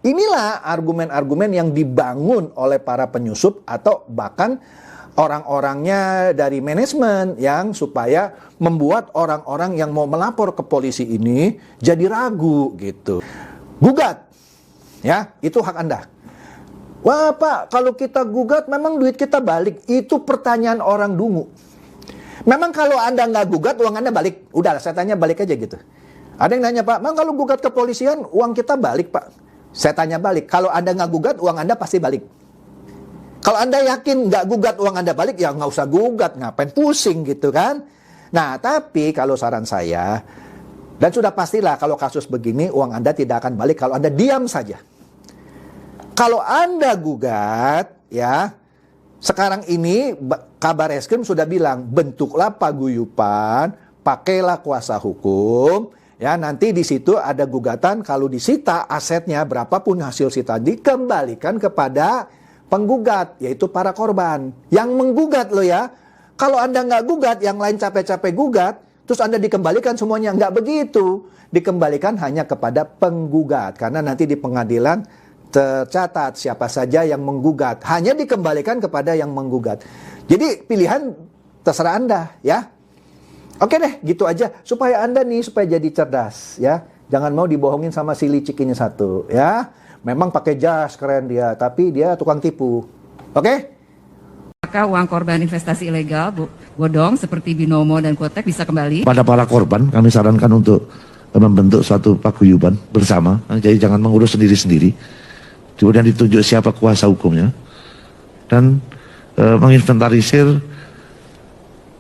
Inilah argumen-argumen yang dibangun oleh para penyusup atau bahkan orang-orangnya dari manajemen yang supaya membuat orang-orang yang mau melapor ke polisi ini jadi ragu gitu. Gugat, ya, itu hak Anda. Wah Pak, kalau kita gugat memang duit kita balik. Itu pertanyaan orang dungu. Memang kalau Anda nggak gugat, uang Anda balik. Udah, saya tanya balik aja gitu. Ada yang nanya, Pak, memang kalau gugat ke polisian, uang kita balik, Pak. Saya tanya balik, kalau Anda nggak gugat, uang Anda pasti balik. Kalau Anda yakin nggak gugat, uang Anda balik, ya nggak usah gugat, ngapain pusing gitu kan. Nah, tapi kalau saran saya, dan sudah pastilah kalau kasus begini, uang Anda tidak akan balik kalau Anda diam saja. Kalau Anda gugat, ya, sekarang ini Kabar Eskrim sudah bilang, bentuklah paguyuban, pakailah kuasa hukum, ya, nanti di situ ada gugatan, kalau disita asetnya berapapun hasil sita dikembalikan kepada penggugat, yaitu para korban. Yang menggugat loh ya. Kalau Anda nggak gugat, yang lain capek-capek gugat, terus Anda dikembalikan semuanya. Nggak begitu. Dikembalikan hanya kepada penggugat. Karena nanti di pengadilan tercatat siapa saja yang menggugat. Hanya dikembalikan kepada yang menggugat. Jadi pilihan terserah Anda ya. Oke deh, gitu aja. Supaya Anda nih, supaya jadi cerdas, ya. Jangan mau dibohongin sama si licik ini satu, ya. Memang pakai jas, keren dia, tapi dia tukang tipu. Oke? Apakah uang korban investasi ilegal, bodong, seperti binomo dan kotek bisa kembali? Pada para korban, kami sarankan untuk membentuk suatu paguyuban bersama. Jadi jangan mengurus sendiri-sendiri. Kemudian ditunjuk siapa kuasa hukumnya. Dan menginventarisir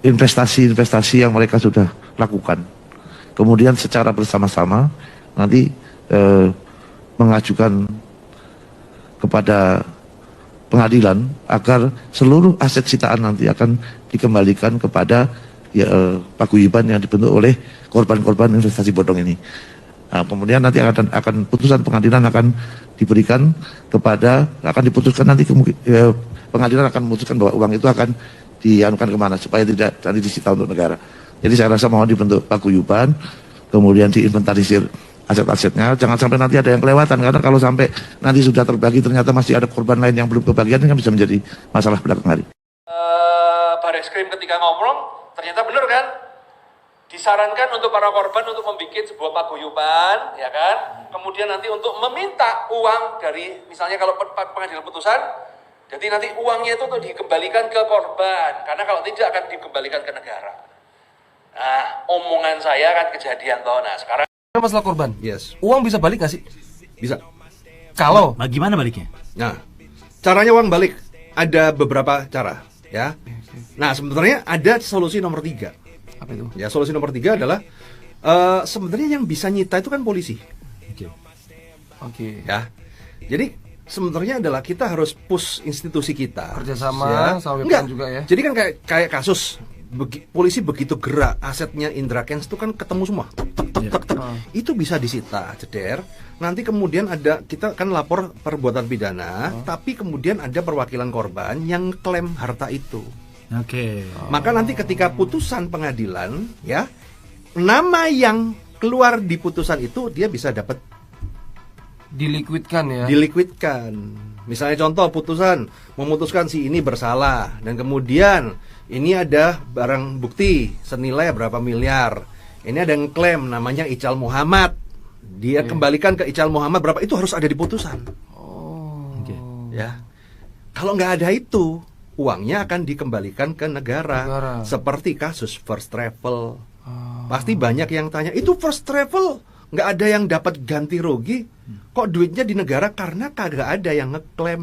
investasi-investasi yang mereka sudah lakukan. Kemudian secara bersama-sama nanti mengajukan kepada pengadilan agar seluruh aset sitaan nanti akan dikembalikan kepada paguyuban yang dibentuk oleh korban-korban investasi bodong ini. Nah, kemudian nanti akan putusan pengadilan akan diberikan kepada, akan diputuskan nanti pengadilan akan memutuskan bahwa uang itu akan dianukan kemana supaya tidak nanti disita untuk negara. Jadi saya rasa mohon dibentuk paguyuban, kemudian diinventarisir aset-asetnya, jangan sampai nanti ada yang kelewatan, karena kalau sampai nanti sudah terbagi ternyata masih ada korban lain yang belum kebagian, ini kan bisa menjadi masalah belakang hari. Bareskrim ketika ngomong ternyata benar kan, disarankan untuk para korban untuk membuat sebuah paguyuban, ya kan, kemudian nanti untuk meminta uang dari, misalnya kalau pengadilan putusan, jadi nanti uangnya itu untuk dikembalikan ke korban, karena kalau tidak akan dikembalikan ke negara. Nah, omongan saya kan kejadian toh. Nah, sekarang masalah korban. Yes. Uang bisa balik nggak sih? Bisa. Kalau Bagaimana baliknya? Nah, caranya uang balik ada beberapa cara, ya. Nah, sebenarnya ada solusi nomor 3. apa itu? Ya, solusi nomor 3 adalah sebenarnya yang bisa nyita itu kan polisi. Oke. Ya. Jadi sebenarnya adalah kita harus push institusi kita Kerjasama sama Enggak. BPN juga ya. Jadi kan kayak kasus polisi begitu gerak, asetnya Indra Kents itu kan ketemu semua. Tek. Itu bisa disita, ceder. Nanti kemudian ada, kita kan lapor perbuatan pidana, tapi kemudian ada perwakilan korban yang klaim harta itu. Oke. Maka nanti ketika putusan pengadilan, ya, nama yang keluar di putusan itu dia bisa dapat Dilikuidkan ya. dilikuidkan. Misalnya contoh putusan memutuskan si ini bersalah dan kemudian ini ada barang bukti senilai berapa miliar. Ini ada yang klaim namanya Ical Muhammad. Dia kembalikan ke Ical Muhammad berapa, itu harus ada di putusan. Oke. Ya. Kalau nggak ada itu, uangnya akan dikembalikan ke negara. Seperti kasus First Travel. Pasti banyak yang tanya, itu First Travel nggak ada yang dapat ganti rugi, kok duitnya di negara? Karena kagak ada yang ngeklaim.